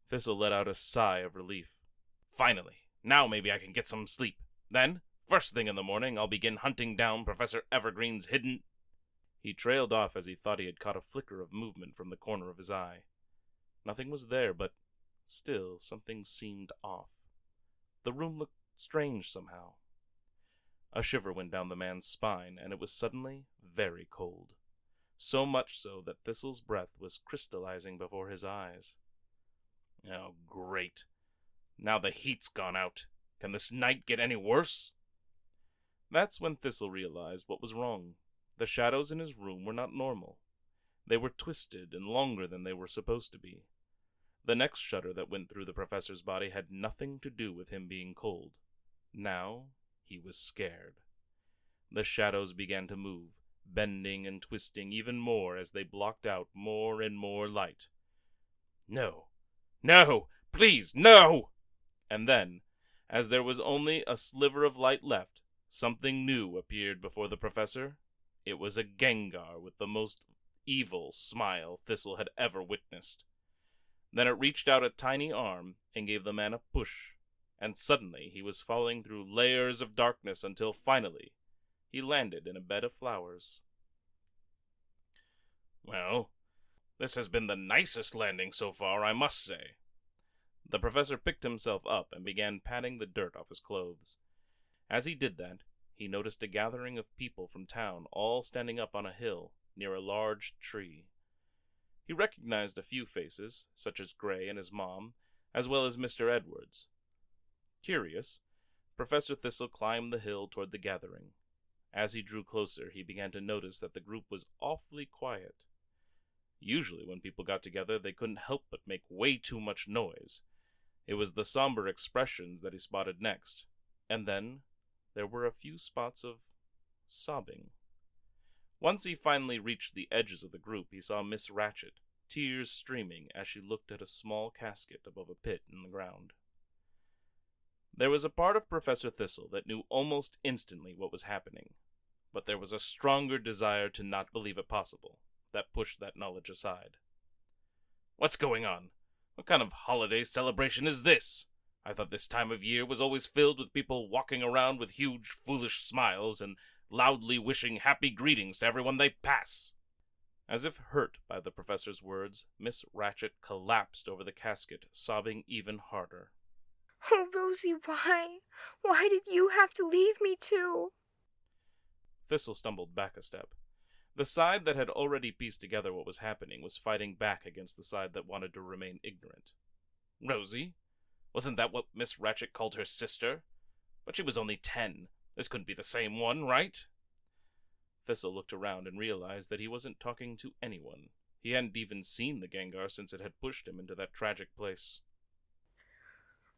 Thistle let out a sigh of relief. Finally, now maybe I can get some sleep. Then, first thing in the morning, I'll begin hunting down Professor Evergreen's hidden... He trailed off as he thought he had caught a flicker of movement from the corner of his eye. Nothing was there, but still something seemed off. The room looked strange somehow. A shiver went down the man's spine, and it was suddenly very cold. So much so that Thistle's breath was crystallizing before his eyes. Oh, great. Now the heat's gone out. Can this night get any worse? That's when Thistle realized what was wrong. The shadows in his room were not normal. They were twisted and longer than they were supposed to be. The next shudder that went through the professor's body had nothing to do with him being cold. Now he was scared. The shadows began to move, bending and twisting even more as they blocked out more and more light. No! No! Please, no! And then, as there was only a sliver of light left, something new appeared before the professor. It was a Gengar with the most evil smile Thistle had ever witnessed. Then it reached out a tiny arm and gave the man a push, and suddenly he was falling through layers of darkness until finally he landed in a bed of flowers. Well, this has been the nicest landing so far, I must say. The professor picked himself up and began patting the dirt off his clothes. As he did that, he noticed a gathering of people from town all standing up on a hill near a large tree. He recognized a few faces, such as Gray and his mom, as well as Mr. Edwards. Curious, Professor Thistle climbed the hill toward the gathering. As he drew closer, he began to notice that the group was awfully quiet. Usually when people got together, they couldn't help but make way too much noise. It was the somber expressions that he spotted next. And then there were a few spots of sobbing. Once he finally reached the edges of the group, he saw Miss Ratchet, tears streaming as she looked at a small casket above a pit in the ground. There was a part of Professor Thistle that knew almost instantly what was happening, but there was a stronger desire to not believe it possible that pushed that knowledge aside. What's going on? What kind of holiday celebration is this? I thought this time of year was always filled with people walking around with huge, foolish smiles and loudly wishing happy greetings to everyone they pass. As if hurt by the professor's words, Miss Ratchet collapsed over the casket, sobbing even harder. Oh, Rosie, why? Why did you have to leave me too? Thistle stumbled back a step. The side that had already pieced together what was happening was fighting back against the side that wanted to remain ignorant. Rosie? Wasn't that what Miss Ratchet called her sister? But she was only 10. This couldn't be the same one, right? Thistle looked around and realized that he wasn't talking to anyone. He hadn't even seen the Gengar since it had pushed him into that tragic place.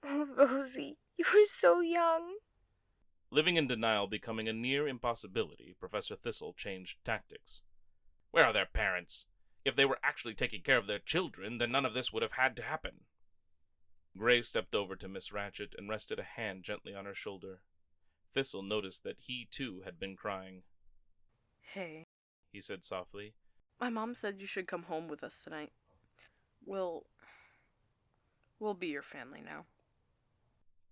Oh, Rosie, you were so young. Living in denial becoming a near impossibility, Professor Thistle changed tactics. Where are their parents? If they were actually taking care of their children, then none of this would have had to happen. Gray stepped over to Miss Ratchet and rested a hand gently on her shoulder. Thistle noticed that he, too, had been crying. Hey, he said softly. My mom said you should come home with us tonight. We'll be your family now.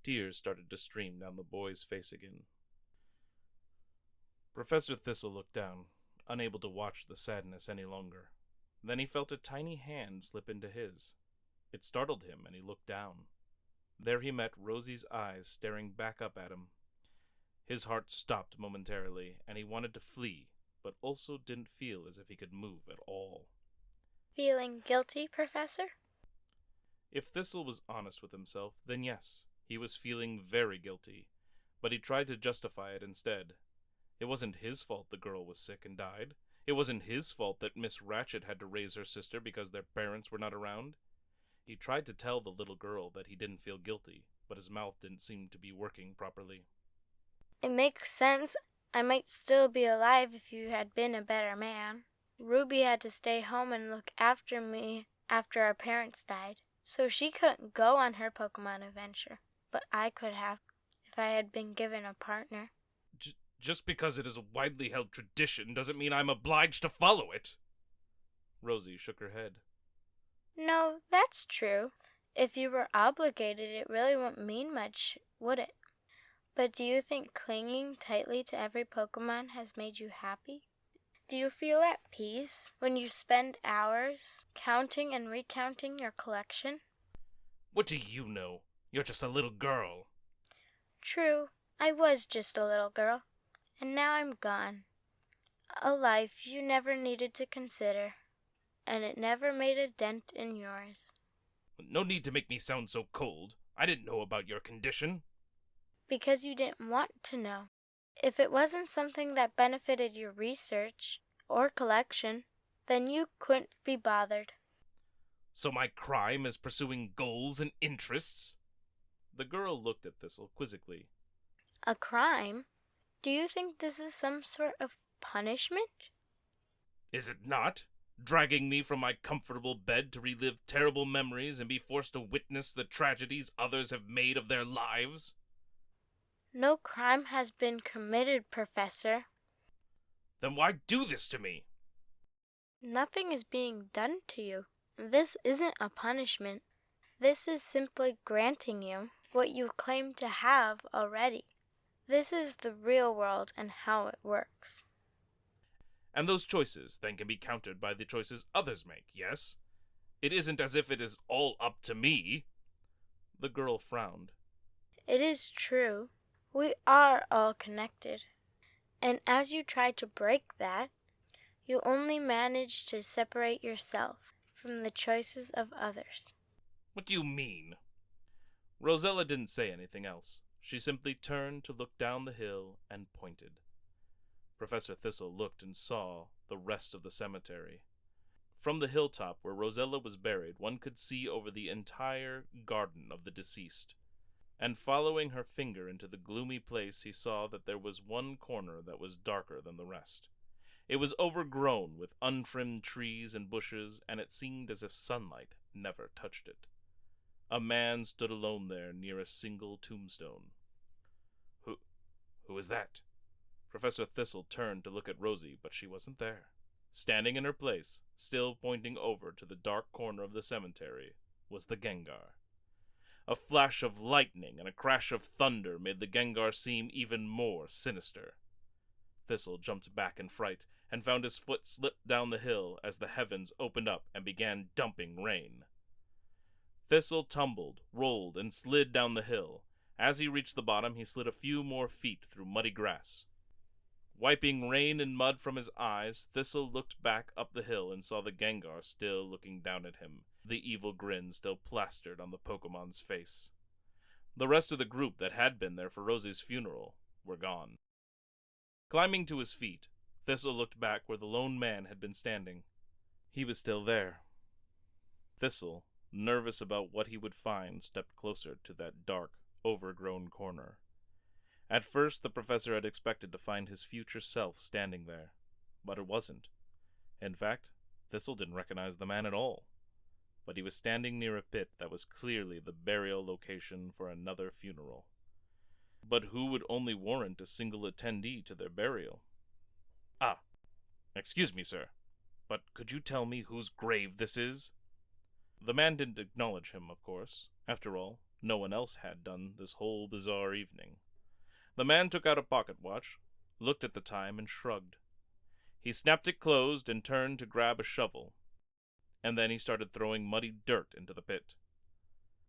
Tears started to stream down the boy's face again. Professor Thistle looked down, unable to watch the sadness any longer. Then he felt a tiny hand slip into his. It startled him, and he looked down. There he met Rosie's eyes staring back up at him. His heart stopped momentarily, and he wanted to flee, but also didn't feel as if he could move at all. Feeling guilty, Professor? If Thistle was honest with himself, then yes, he was feeling very guilty, but he tried to justify it instead. It wasn't his fault the girl was sick and died. It wasn't his fault that Miss Ratchet had to raise her sister because their parents were not around. He tried to tell the little girl that he didn't feel guilty, but his mouth didn't seem to be working properly. It makes sense. I might still be alive if you had been a better man. Ruby had to stay home and look after me after our parents died, so she couldn't go on her Pokemon adventure, but I could have if I had been given a partner. Just because it is a widely held tradition doesn't mean I'm obliged to follow it. Rosie shook her head. No, that's true. If you were obligated, it really wouldn't mean much, would it? But do you think clinging tightly to every Pokemon has made you happy? Do you feel at peace when you spend hours counting and recounting your collection? What do you know? You're just a little girl. True, I was just a little girl, and now I'm gone. A life you never needed to consider, and it never made a dent in yours. No need to make me sound so cold. I didn't know about your condition. Because you didn't want to know. If it wasn't something that benefited your research or collection, then you couldn't be bothered. So my crime is pursuing goals and interests? The girl looked at Thistle quizzically. A crime? Do you think this is some sort of punishment? Is it not? Dragging me from my comfortable bed to relive terrible memories and be forced to witness the tragedies others have made of their lives? No crime has been committed, Professor. Then why do this to me? Nothing is being done to you. This isn't a punishment. This is simply granting you what you claim to have already. This is the real world and how it works. And those choices then can be countered by the choices others make, yes? It isn't as if it is all up to me. The girl frowned. It is true. We are all connected. And as you try to break that, you only manage to separate yourself from the choices of others. What do you mean? Rosella didn't say anything else. She simply turned to look down the hill and pointed. Professor Thistle looked and saw the rest of the cemetery. From the hilltop where Rosella was buried, one could see over the entire garden of the deceased. And following her finger into the gloomy place, he saw that there was one corner that was darker than the rest. It was overgrown with untrimmed trees and bushes, and it seemed as if sunlight never touched it. A man stood alone there near a single tombstone. Who is that? Professor Thistle turned to look at Rosie, but she wasn't there. Standing in her place, still pointing over to the dark corner of the cemetery, was the Gengar. A flash of lightning and a crash of thunder made the Gengar seem even more sinister. Thistle jumped back in fright and found his foot slip down the hill as the heavens opened up and began dumping rain. Thistle tumbled, rolled, and slid down the hill. As he reached the bottom, he slid a few more feet through muddy grass. Wiping rain and mud from his eyes, Thistle looked back up the hill and saw the Gengar still looking down at him, the evil grin still plastered on the Pokemon's face. The rest of the group that had been there for Rosie's funeral were gone. Climbing to his feet, Thistle looked back where the lone man had been standing. He was still there. Thistle, nervous about what he would find, stepped closer to that dark, overgrown corner. At first, the professor had expected to find his future self standing there, but it wasn't. In fact, Thistle didn't recognize the man at all. But he was standing near a pit that was clearly the burial location for another funeral. But who would only warrant a single attendee to their burial? Ah, excuse me, sir, but could you tell me whose grave this is? The man didn't acknowledge him, of course. After all, no one else had done this whole bizarre evening. The man took out a pocket watch, looked at the time, and shrugged. He snapped it closed and turned to grab a shovel, and then he started throwing muddy dirt into the pit.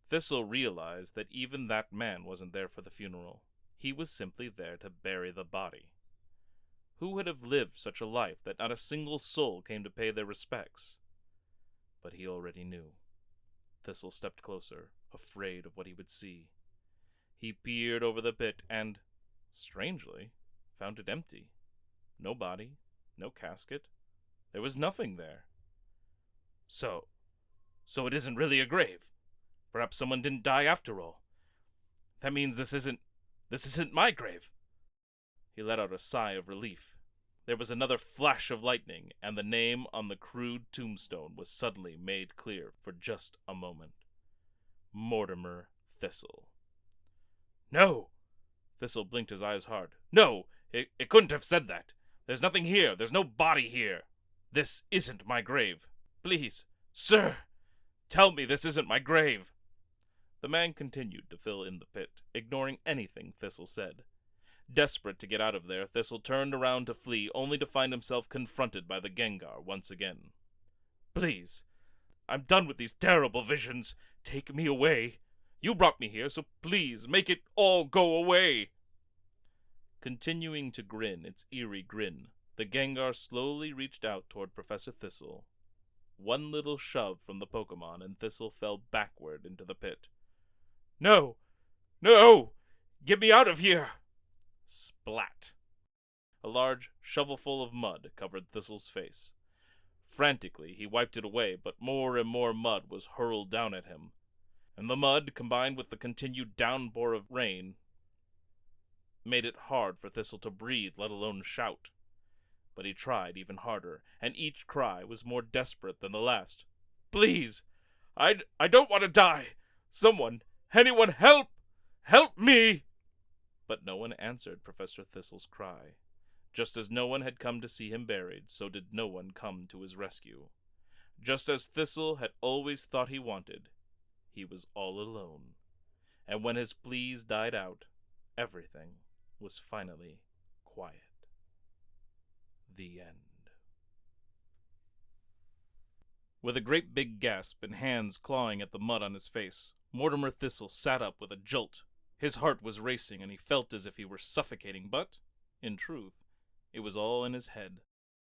Thistle realized that even that man wasn't there for the funeral. He was simply there to bury the body. Who would have lived such a life that not a single soul came to pay their respects? But he already knew. Thistle stepped closer, afraid of what he would see. He peered over the pit and, strangely, found it empty. No body, no casket. There was nothing there. So it isn't really a grave. Perhaps someone didn't die after all. That means this isn't my grave. He let out a sigh of relief. There was another flash of lightning, and the name on the crude tombstone was suddenly made clear for just a moment. Mortimer Thistle. No! Thistle blinked his eyes hard. No! It couldn't have said that. There's nothing here. There's no body here. This isn't my grave. Please, sir, tell me this isn't my grave. The man continued to fill in the pit, ignoring anything Thistle said. Desperate to get out of there, Thistle turned around to flee, only to find himself confronted by the Gengar once again. "Please, I'm done with these terrible visions. Take me away. You brought me here, so please make it all go away." Continuing to grin its eerie grin, the Gengar slowly reached out toward Professor Thistle. One little shove from the Pokemon and Thistle fell backward into the pit. "No! No! Get me out of here!" Splat! A large shovelful of mud covered Thistle's face. Frantically, he wiped it away, but more and more mud was hurled down at him. And the mud, combined with the continued downpour of rain, made it hard for Thistle to breathe, let alone shout. But he tried even harder, and each cry was more desperate than the last. "Please! I don't want to die! Someone! Anyone help! Help me!" But no one answered Professor Thistle's cry. Just as no one had come to see him buried, so did no one come to his rescue. Just as Thistle had always thought he wanted, he was all alone. And when his pleas died out, everything was finally quiet. The end. With a great big gasp and hands clawing at the mud on his face, Mortimer Thistle sat up with a jolt. His heart was racing and he felt as if he were suffocating, but, in truth, it was all in his head,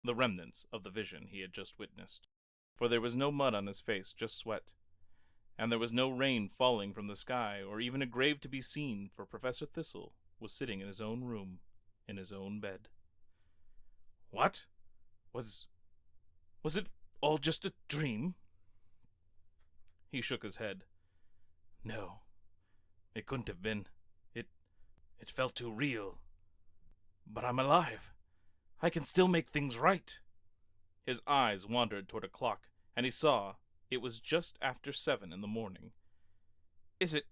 the remnants of the vision he had just witnessed. For there was no mud on his face, just sweat. And there was no rain falling from the sky, or even a grave to be seen, for Professor Thistle was sitting in his own room, in his own bed. What? Was it all just a dream? He shook his head. No, it couldn't have been. It felt too real. But I'm alive. I can still make things right. His eyes wandered toward a clock, and he saw it was just after 7 in the morning. Is it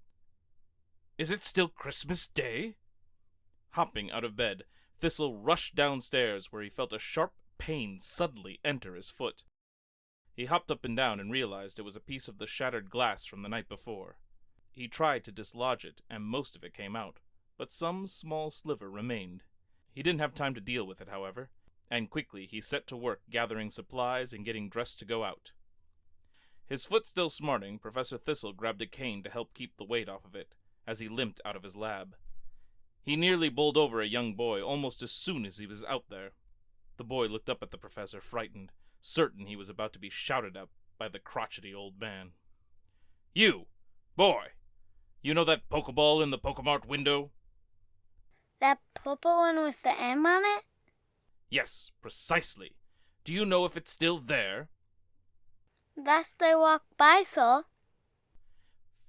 still Christmas Day? Hopping out of bed, Thistle rushed downstairs where he felt a sharp pain suddenly enter his foot. He hopped up and down and realized it was a piece of the shattered glass from the night before. He tried to dislodge it, and most of it came out, but some small sliver remained. He didn't have time to deal with it, however, and quickly he set to work gathering supplies and getting dressed to go out. His foot still smarting, Professor Thistle grabbed a cane to help keep the weight off of it, as he limped out of his lab. He nearly bowled over a young boy almost as soon as he was out there. The boy looked up at the professor, frightened, certain he was about to be shouted at by the crotchety old man. "You, boy! You know that Pokeball in the Pokemart window?" That purple one with the M on it? Yes, precisely. Do you know if it's still there? Last I walked by, so.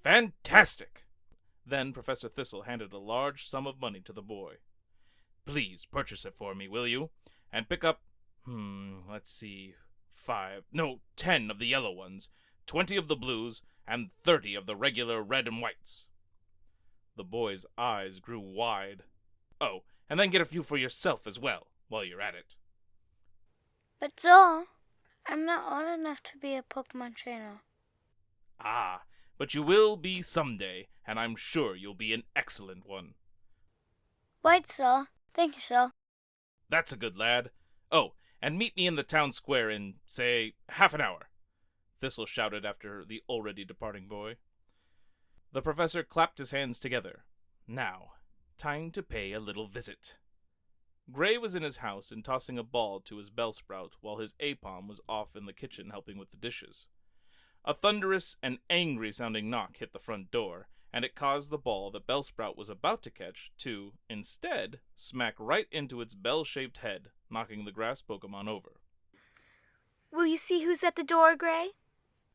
Fantastic! Then Professor Thistle handed a large sum of money to the boy. "Please purchase it for me, will you? And pick up, 10 of the yellow ones, 20 of the blues, and 30 of the regular red and whites." The boy's eyes grew wide. "Oh, and then get a few for yourself as well, while you're at it." But so, I'm not old enough to be a Pokemon trainer. "Ah, but you will be someday, and I'm sure you'll be an excellent one." Right, so. Thank you, so. "That's a good lad. Oh, and meet me in the town square in, say, half an hour," Thistle shouted after the already departing boy. The professor clapped his hands together. Now, time to pay a little visit. Gray was in his house and tossing a ball to his Bellsprout while his Apom was off in the kitchen helping with the dishes. A thunderous and angry-sounding knock hit the front door, and it caused the ball that Bellsprout was about to catch to, instead, smack right into its bell-shaped head, knocking the grass Pokemon over. "Will you see who's at the door, Gray?"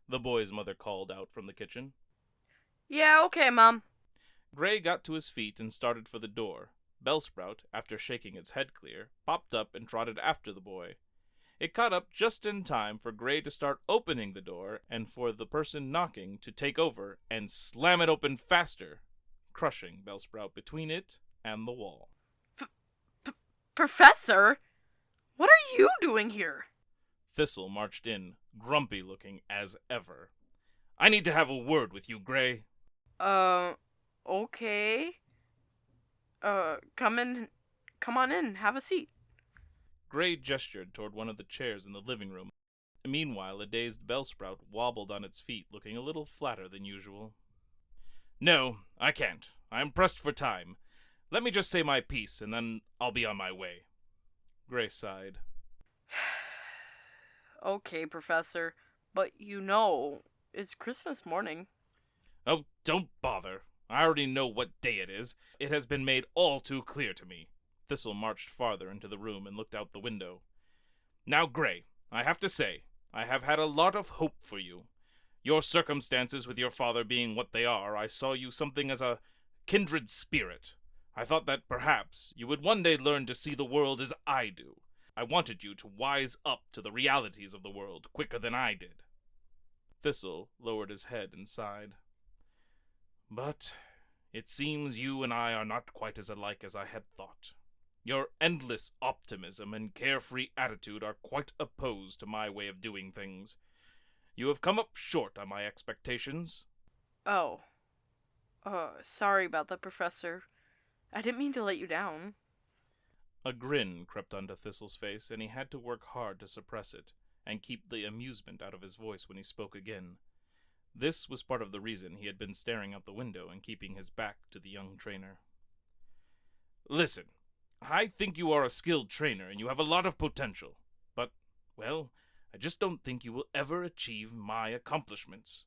The boy's mother called out from the kitchen. Yeah, okay, Mom. Gray got to his feet and started for the door. Bellsprout, after shaking its head clear, popped up and trotted after the boy. It caught up just in time for Gray to start opening the door and for the person knocking to take over and slam it open faster, crushing Bellsprout between it and the wall. Professor? What are you doing here? Thistle marched in, grumpy-looking as ever. "I need to have a word with you, Gray." Okay. Come on in, have a seat. Gray gestured toward one of the chairs in the living room. Meanwhile, a dazed Bellsprout wobbled on its feet, looking a little flatter than usual. No, I can't. I'm pressed for time. Let me just say my piece, and then I'll be on my way. Gray sighed. Okay, Professor, but it's Christmas morning. Oh, don't bother. I already know what day it is. It has been made all too clear to me. Thistle marched farther into the room and looked out the window. Now, Gray, I have to say, I have had a lot of hope for you. Your circumstances with your father being what they are, I saw you something as a kindred spirit. I thought that perhaps you would one day learn to see the world as I do. I wanted you to wise up to the realities of the world quicker than I did. Thistle lowered his head and sighed. But it seems you and I are not quite as alike as I had thought. Your endless optimism and carefree attitude are quite opposed to my way of doing things. You have come up short on my expectations. Oh. Sorry about that, Professor. I didn't mean to let you down. A grin crept onto Thistle's face, and he had to work hard to suppress it, and keep the amusement out of his voice when he spoke again. This was part of the reason he had been staring out the window and keeping his back to the young trainer. Listen, I think you are a skilled trainer, and you have a lot of potential. But, well, I just don't think you will ever achieve my accomplishments.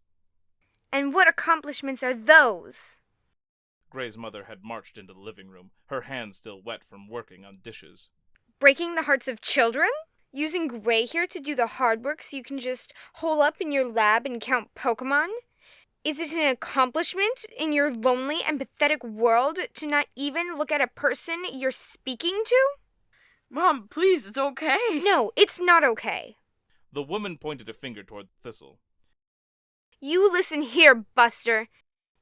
And what accomplishments are those? Gray's mother had marched into the living room, her hands still wet from working on dishes. Breaking the hearts of children? Using Gray here to do the hard work so you can just hole up in your lab and count Pokemon? Is it an accomplishment in your lonely and pathetic world to not even look at a person you're speaking to? Mom, please, it's okay. No, it's not okay. The woman pointed a finger toward Thistle. You listen here, Buster.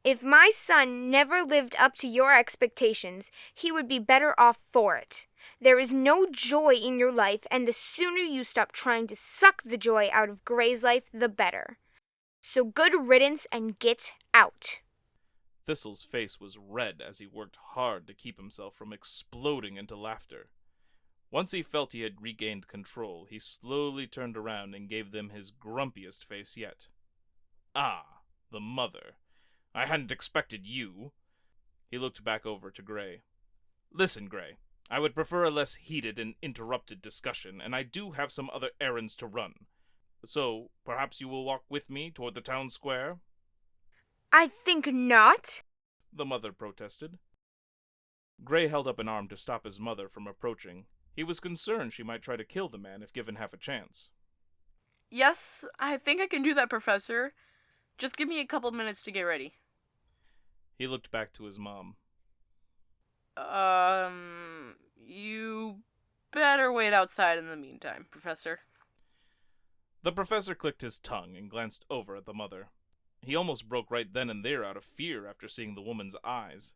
If my son never lived up to your expectations, he would be better off for it. There is no joy in your life, and the sooner you stop trying to suck the joy out of Gray's life, the better. So good riddance and get out. Thistle's face was red as he worked hard to keep himself from exploding into laughter. Once he felt he had regained control, he slowly turned around and gave them his grumpiest face yet. Ah, the mother. I hadn't expected you. He looked back over to Gray. Listen, Gray, I would prefer a less heated and interrupted discussion, and I do have some other errands to run. So, perhaps you will walk with me toward the town square? I think not, the mother protested. Gray held up an arm to stop his mother from approaching. He was concerned she might try to kill the man if given half a chance. Yes, I think I can do that, Professor. Just give me a couple minutes to get ready. He looked back to his mom. You better wait outside in the meantime, Professor. The professor clicked his tongue and glanced over at the mother. He almost broke right then and there out of fear after seeing the woman's eyes.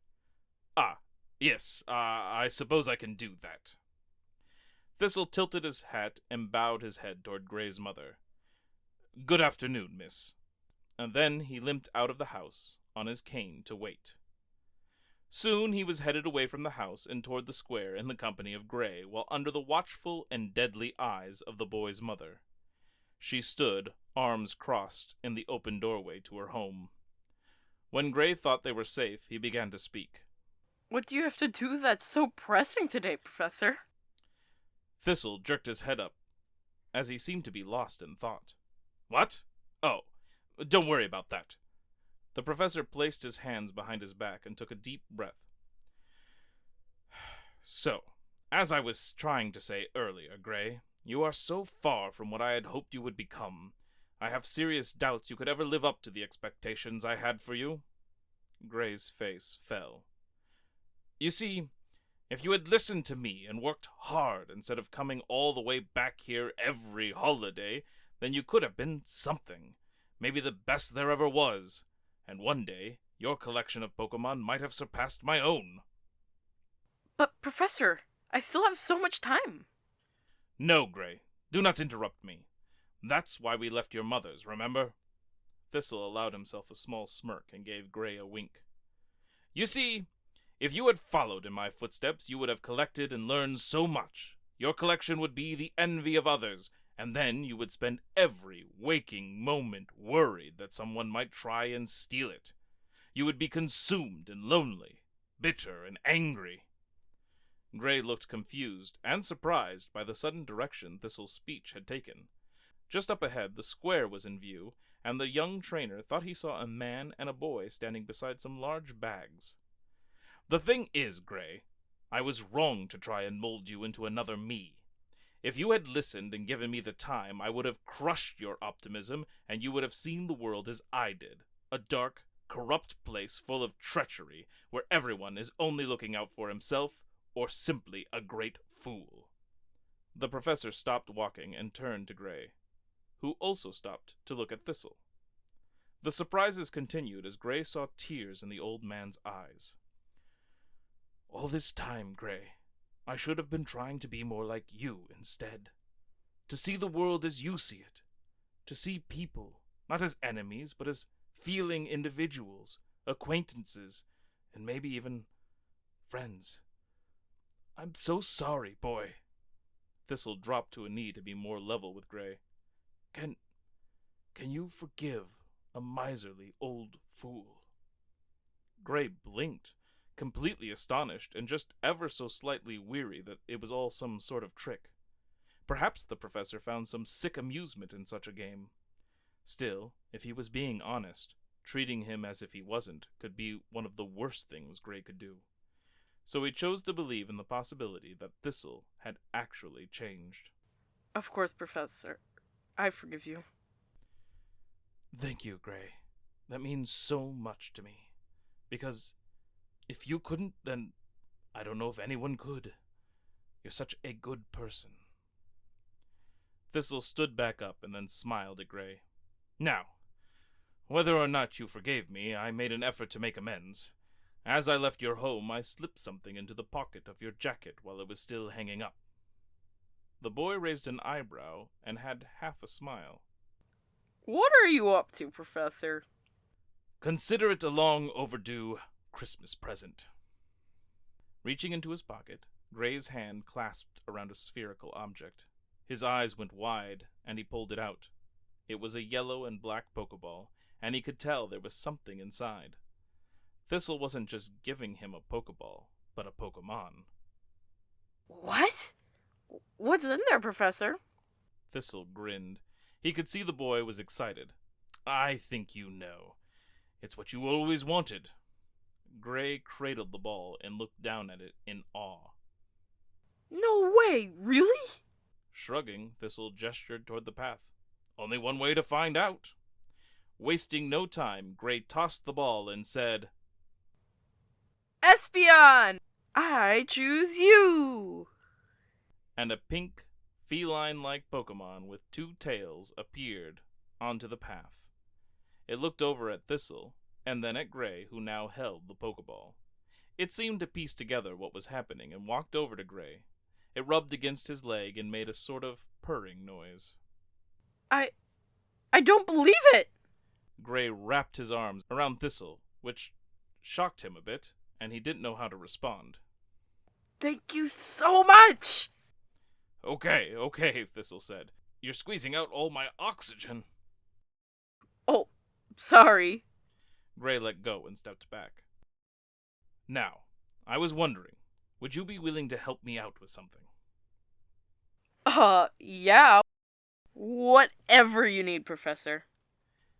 Ah, yes, I suppose I can do that. Thistle tilted his hat and bowed his head toward Gray's mother. Good afternoon, miss. And then he limped out of the house on his cane to wait. Soon he was headed away from the house and toward the square in the company of Gray, while under the watchful and deadly eyes of the boy's mother. She stood, arms crossed, in the open doorway to her home. When Gray thought they were safe, he began to speak. What do you have to do that's so pressing today, Professor? Thistle jerked his head up, as he seemed to be lost in thought. What? Oh, don't worry about that. The professor placed his hands behind his back and took a deep breath. So, as I was trying to say earlier, Gray, you are so far from what I had hoped you would become. I have serious doubts you could ever live up to the expectations I had for you. Gray's face fell. You see, if you had listened to me and worked hard instead of coming all the way back here every holiday, then you could have been something. Maybe the best there ever was. And one day, your collection of Pokemon might have surpassed my own. But, Professor, I still have so much time. No, Gray, do not interrupt me. That's why we left your mother's, remember? Thistle allowed himself a small smirk and gave Gray a wink. You see, if you had followed in my footsteps, you would have collected and learned so much. Your collection would be the envy of others, and then you would spend every waking moment worried that someone might try and steal it. You would be consumed and lonely, bitter and angry. Gray looked confused and surprised by the sudden direction Thistle's speech had taken. Just up ahead, the square was in view, and the young trainer thought he saw a man and a boy standing beside some large bags. The thing is, Gray, I was wrong to try and mold you into another me. If you had listened and given me the time, I would have crushed your optimism, and you would have seen the world as I did. A dark, corrupt place full of treachery, where everyone is only looking out for himself, or simply a great fool. The professor stopped walking and turned to Gray, who also stopped to look at Thistle. The surprises continued as Gray saw tears in the old man's eyes. All this time, Gray, I should have been trying to be more like you instead. To see the world as you see it. To see people, not as enemies, but as feeling individuals, acquaintances, and maybe even friends. I'm so sorry, boy. Thistle dropped to a knee to be more level with Gray. Can you forgive a miserly old fool? Gray blinked, completely astonished and just ever so slightly weary that it was all some sort of trick. Perhaps the professor found some sick amusement in such a game. Still, if he was being honest, treating him as if he wasn't could be one of the worst things Gray could do. So he chose to believe in the possibility that Thistle had actually changed. Of course, Professor. I forgive you. Thank you, Gray. That means so much to me. Because if you couldn't, then I don't know if anyone could. You're such a good person. Thistle stood back up and then smiled at Gray. Now, whether or not you forgave me, I made an effort to make amends. As I left your home, I slipped something into the pocket of your jacket while it was still hanging up. The boy raised an eyebrow and had half a smile. What are you up to, Professor? Consider it a long overdue Christmas present. Reaching into his pocket, Gray's hand clasped around a spherical object. His eyes went wide, and he pulled it out. It was a yellow and black Pokeball, and he could tell there was something inside. Thistle wasn't just giving him a Pokeball, but a Pokemon. What? What's in there, Professor? Thistle grinned. He could see the boy was excited. I think you know. It's what you always wanted. Gray cradled the ball and looked down at it in awe. No way, really? Shrugging, Thistle gestured toward the path. Only one way to find out. Wasting no time, Gray tossed the ball and said, Espeon! I choose you! And a pink, feline-like Pokemon with two tails appeared onto the path. It looked over at Thistle, and then at Gray, who now held the Pokeball. It seemed to piece together what was happening and walked over to Gray. It rubbed against his leg and made a sort of purring noise. I don't believe it! Gray wrapped his arms around Thistle, which shocked him a bit, and he didn't know how to respond. Thank you so much! Okay, Thistle said. You're squeezing out all my oxygen. Oh, sorry. Gray let go and stepped back. Now, I was wondering, would you be willing to help me out with something? Yeah. Whatever you need, Professor.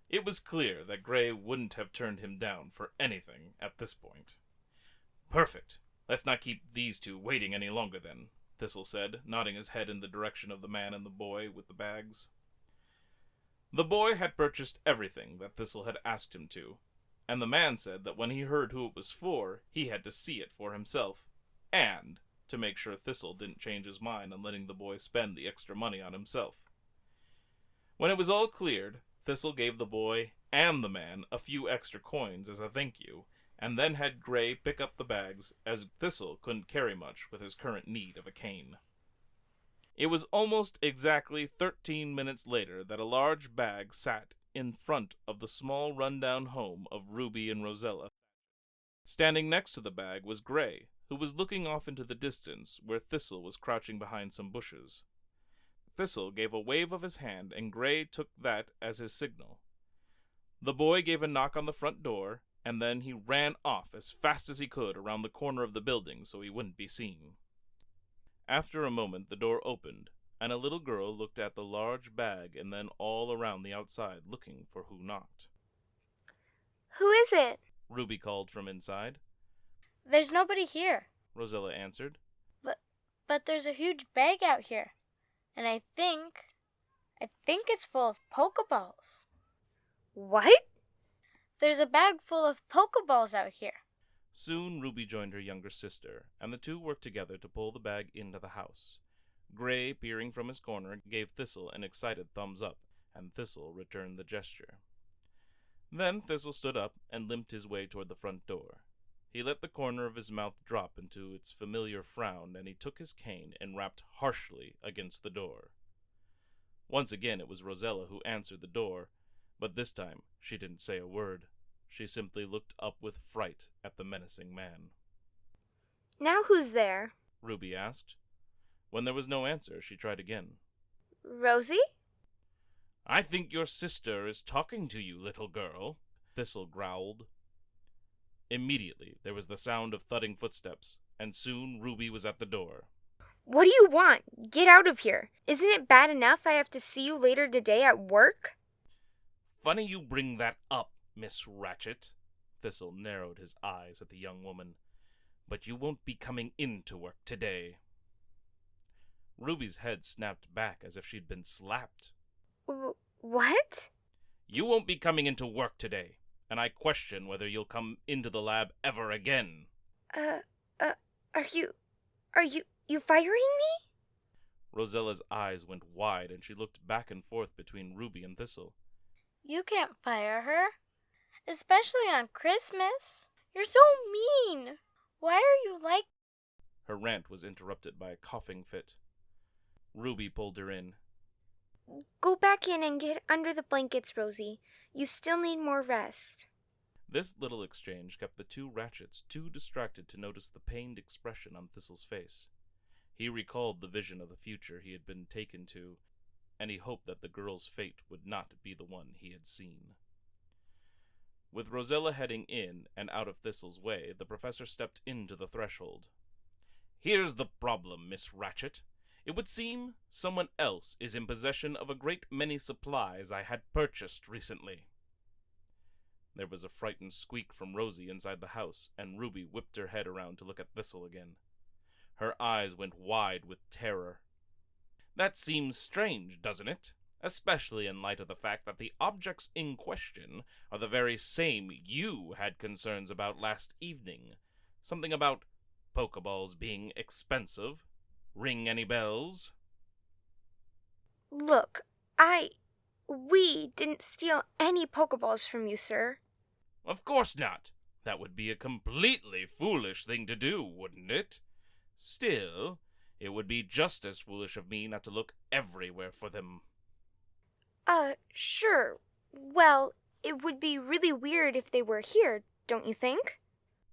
It was clear that Gray wouldn't have turned him down for anything at this point. Perfect. Let's not keep these two waiting any longer then, Thistle said, nodding his head in the direction of the man and the boy with the bags. The boy had purchased everything that Thistle had asked him to, and the man said that when he heard who it was for, he had to see it for himself, and to make sure Thistle didn't change his mind on letting the boy spend the extra money on himself. When it was all cleared, Thistle gave the boy and the man a few extra coins as a thank you, and then had Gray pick up the bags, as Thistle couldn't carry much with his current need of a cane. It was almost exactly 13 minutes later that a large bag sat in front of the small rundown home of Ruby and Rosella. Standing next to the bag was Gray, who was looking off into the distance where Thistle was crouching behind some bushes. Thistle gave a wave of his hand, and Gray took that as his signal. The boy gave a knock on the front door, and then he ran off as fast as he could around the corner of the building so he wouldn't be seen. After a moment, the door opened, and a little girl looked at the large bag and then all around the outside, looking for who knocked. Who is it? Ruby called from inside. There's nobody here. Rosella answered. But there's a huge bag out here. And I think it's full of Pokeballs. What? There's a bag full of Pokeballs out here. Soon Ruby joined her younger sister, and the two worked together to pull the bag into the house. Gray, peering from his corner, gave Thistle an excited thumbs up, and Thistle returned the gesture. Then Thistle stood up and limped his way toward the front door. He let the corner of his mouth drop into its familiar frown, and he took his cane and rapped harshly against the door. Once again it was Rosella who answered the door, but this time she didn't say a word. She simply looked up with fright at the menacing man. Now who's there? Ruby asked. When there was no answer, she tried again. Rosie? I think your sister is talking to you, little girl, Thistle growled. Immediately, there was the sound of thudding footsteps, and soon Ruby was at the door. What do you want? Get out of here. Isn't it bad enough I have to see you later today at work? Funny you bring that up, Miss Ratchet. Thistle narrowed his eyes at the young woman. But you won't be coming into work today. Ruby's head snapped back as if she'd been slapped. What? You won't be coming into work today, and I question whether you'll come into the lab ever again. Are you firing me? Rosella's eyes went wide, and she looked back and forth between Ruby and Thistle. You can't fire her. Especially on Christmas. You're so mean. Why are you like... Her rant was interrupted by a coughing fit. Ruby pulled her in. Go back in and get under the blankets, Rosie. You still need more rest. This little exchange kept the two Ratchets too distracted to notice the pained expression on Thistle's face. He recalled the vision of the future he had been taken to, and he hoped that the girl's fate would not be the one he had seen. With Rosella heading in and out of Thistle's way, the professor stepped into the threshold. Here's the problem, Miss Ratchet. It would seem someone else is in possession of a great many supplies I had purchased recently. There was a frightened squeak from Rosie inside the house, and Ruby whipped her head around to look at Thistle again. Her eyes went wide with terror. That seems strange, doesn't it? Especially in light of the fact that the objects in question are the very same you had concerns about last evening. Something about Pokeballs being expensive. Ring any bells? Look, we didn't steal any Pokeballs from you, sir. Of course not. That would be a completely foolish thing to do, wouldn't it? Still, it would be just as foolish of me not to look everywhere for them. Sure. Well, it would be really weird if they were here, don't you think?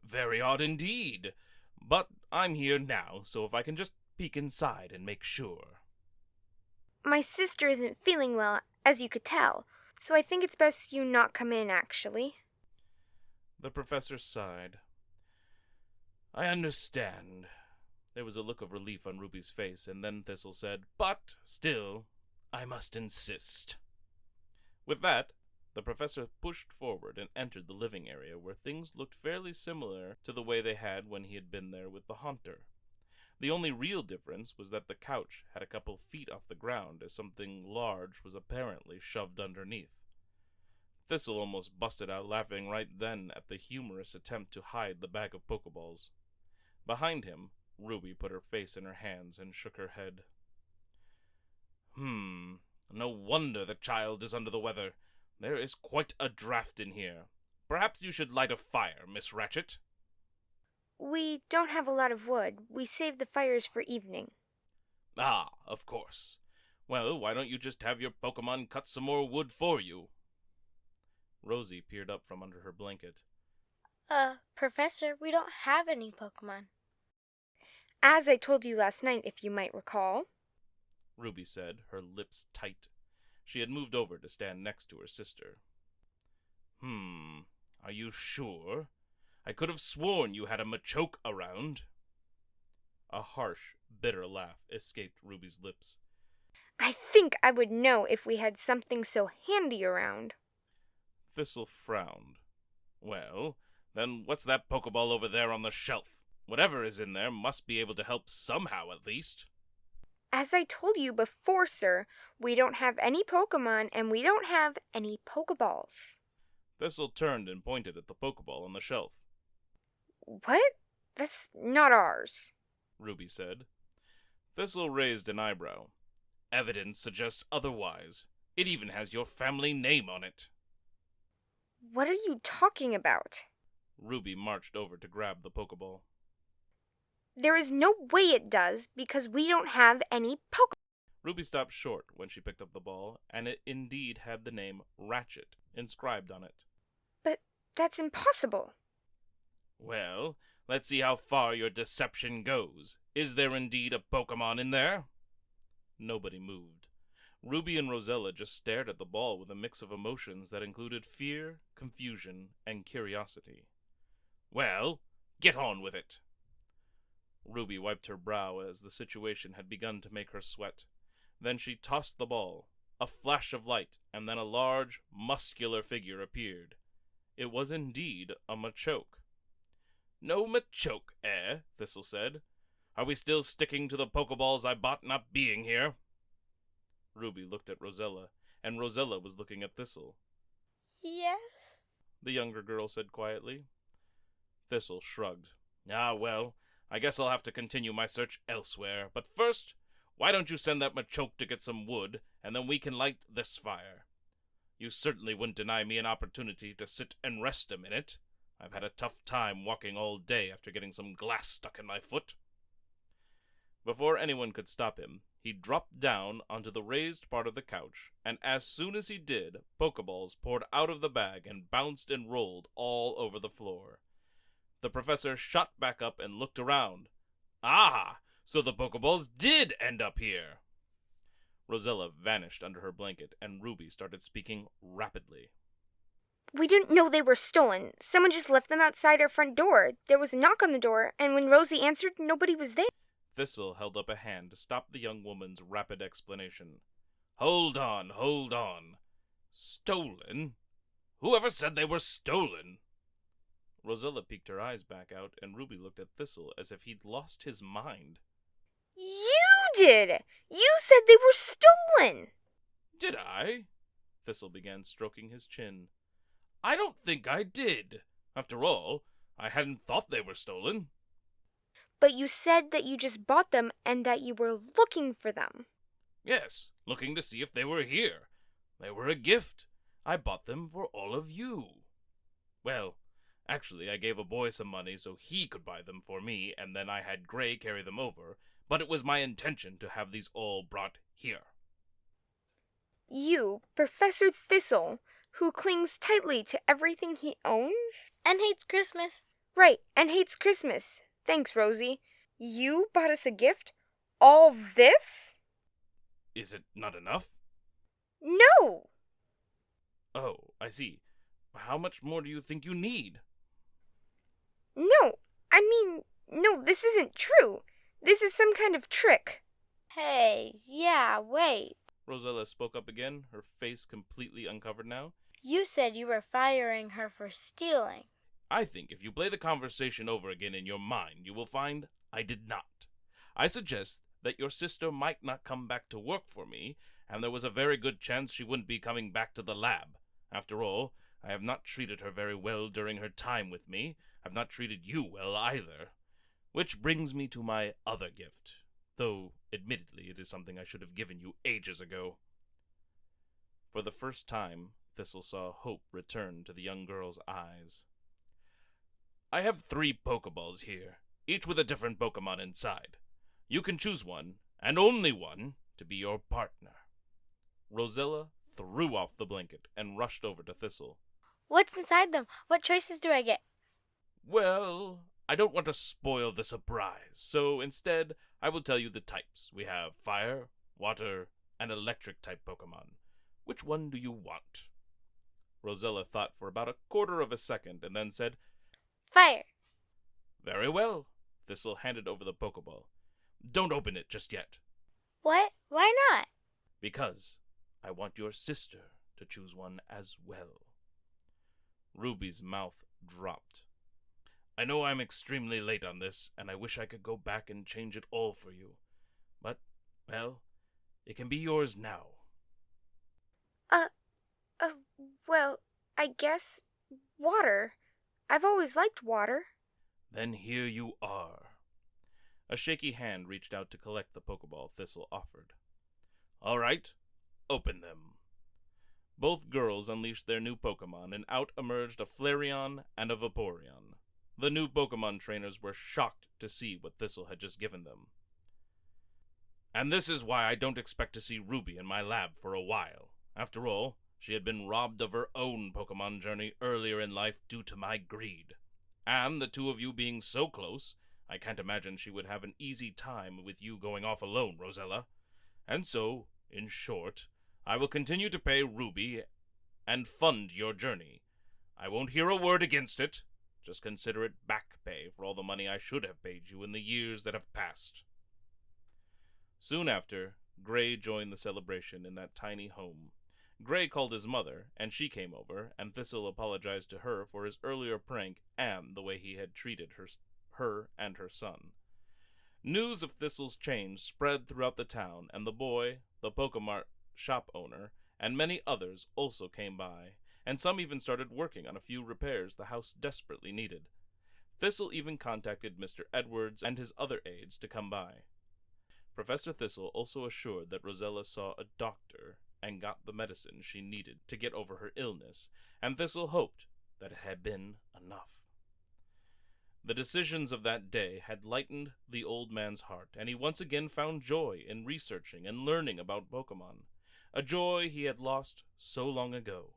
Very odd indeed. But I'm here now, so if I can just peek inside and make sure. My sister isn't feeling well, as you could tell, so I think it's best you not come in, actually. The professor sighed. I understand. There was a look of relief on Ruby's face, and then Thistle said, But, still, I must insist. With that, the professor pushed forward and entered the living area, where things looked fairly similar to the way they had when he had been there with the Haunter. The only real difference was that the couch had a couple feet off the ground, as something large was apparently shoved underneath. Thistle almost busted out laughing right then at the humorous attempt to hide the bag of Pokeballs. Behind him, Ruby put her face in her hands and shook her head. No wonder the child is under the weather. There is quite a draft in here. Perhaps you should light a fire, Miss Ratchet. We don't have a lot of wood. We save the fires for evening. Ah, of course. Well, why don't you just have your Pokemon cut some more wood for you? Rosie peered up from under her blanket. Professor, we don't have any Pokemon. As I told you last night, if you might recall, Ruby said, her lips tight. She had moved over to stand next to her sister. Are you sure? I could have sworn you had a Machoke around. A harsh, bitter laugh escaped Ruby's lips. I think I would know if we had something so handy around. Thistle frowned. Well, then what's that Pokeball over there on the shelf? Whatever is in there must be able to help somehow at least. As I told you before, sir, we don't have any Pokemon and we don't have any Pokeballs. Thistle turned and pointed at the Pokeball on the shelf. What? That's not ours, Ruby said. Thistle raised an eyebrow. Evidence suggests otherwise. It even has your family name on it. What are you talking about? Ruby marched over to grab the Pokeball. There is no way it does, because we don't have any Pokeballs. Ruby stopped short when she picked up the ball, and it indeed had the name Ratchet inscribed on it. But that's impossible. Well, let's see how far your deception goes. Is there indeed a Pokemon in there? Nobody moved. Ruby and Rosella just stared at the ball with a mix of emotions that included fear, confusion, and curiosity. Well, get on with it. Ruby wiped her brow as the situation had begun to make her sweat. Then she tossed the ball. A flash of light, and then a large, muscular figure appeared. It was indeed a Machoke. No Machoke, eh? Thistle said. Are we still sticking to the Pokeballs I bought not being here? Ruby looked at Rosella, and Rosella was looking at Thistle. Yes? The younger girl said quietly. Thistle shrugged. Ah, well, I guess I'll have to continue my search elsewhere. But first, why don't you send that Machoke to get some wood, and then we can light this fire? You certainly wouldn't deny me an opportunity to sit and rest a minute. I've had a tough time walking all day after getting some glass stuck in my foot. Before anyone could stop him, he dropped down onto the raised part of the couch, and as soon as he did, Pokeballs poured out of the bag and bounced and rolled all over the floor. The professor shot back up and looked around. Ah, so the Pokeballs did end up here! Rosella vanished under her blanket, and Ruby started speaking rapidly. We didn't know they were stolen. Someone just left them outside our front door. There was a knock on the door, and when Rosie answered, nobody was there. Thistle held up a hand to stop the young woman's rapid explanation. Hold on. Stolen? Whoever said they were stolen? Rosella peeked her eyes back out, and Ruby looked at Thistle as if he'd lost his mind. You did! You said they were stolen! Did I? Thistle began stroking his chin. I don't think I did. After all, I hadn't thought they were stolen. But you said that you just bought them and that you were looking for them. Yes, looking to see if they were here. They were a gift. I bought them for all of you. Well, actually, I gave a boy some money so he could buy them for me, and then I had Gray carry them over, but it was my intention to have these all brought here. You, Professor Thistle, who clings tightly to everything he owns? And hates Christmas. Right, and hates Christmas. Thanks, Rosie. You bought us a gift? All this? Is it not enough? No! Oh, I see. How much more do you think you need? No, no, this isn't true. This is some kind of trick. Hey, yeah, wait. Rosella spoke up again, her face completely uncovered now. You said you were firing her for stealing. I think if you play the conversation over again in your mind, you will find I did not. I suggest that your sister might not come back to work for me, and there was a very good chance she wouldn't be coming back to the lab. After all, I have not treated her very well during her time with me. I've not treated you well either. Which brings me to my other gift, though admittedly it is something I should have given you ages ago. For the first time, Thistle saw hope return to the young girl's eyes. I have 3 Pokeballs here, each with a different Pokemon inside. You can choose one, and only one, to be your partner. Rosella threw off the blanket and rushed over to Thistle. What's inside them? What choices do I get? Well, I don't want to spoil the surprise, so instead, I will tell you the types. We have fire, water, and electric type Pokemon. Which one do you want? Rosella thought for about a quarter of a second and then said, Fire. Very well. Thistle handed over the Pokeball. Don't open it just yet. What? Why not? Because I want your sister to choose one as well. Ruby's mouth dropped. I know I'm extremely late on this, and I wish I could go back and change it all for you. But, well, it can be yours now. Well, I guess water. I've always liked water. Then here you are. A shaky hand reached out to collect the Pokeball Thistle offered. All right, open them. Both girls unleashed their new Pokemon, and out emerged a Flareon and a Vaporeon. The new Pokemon trainers were shocked to see what Thistle had just given them. And this is why I don't expect to see Ruby in my lab for a while. After all, she had been robbed of her own Pokemon journey earlier in life due to my greed. And the two of you being so close, I can't imagine she would have an easy time with you going off alone, Rosella. And so, in short, I will continue to pay Ruby and fund your journey. I won't hear a word against it. Just consider it back pay for all the money I should have paid you in the years that have passed. Soon after, Gray joined the celebration in that tiny home. Gray called his mother, and she came over, and Thistle apologized to her for his earlier prank and the way he had treated her and her son. News of Thistle's change spread throughout the town, and the boy, the Pokemart shop owner, and many others also came by, and some even started working on a few repairs the house desperately needed. Thistle even contacted Mr. Edwards and his other aides to come by. Professor Thistle also assured that Rosella saw a doctor and got the medicine she needed to get over her illness, and Thistle hoped that it had been enough. The decisions of that day had lightened the old man's heart, and he once again found joy in researching and learning about Pokemon, a joy he had lost so long ago.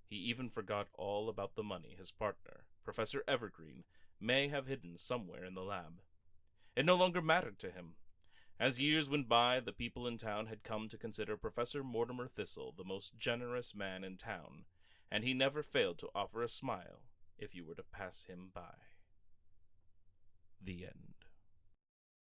He even forgot all about the money his partner, Professor Evergreen, may have hidden somewhere in the lab. It no longer mattered to him. As years went by, the people in town had come to consider Professor Mortimer Thistle the most generous man in town, and he never failed to offer a smile if you were to pass him by. The end.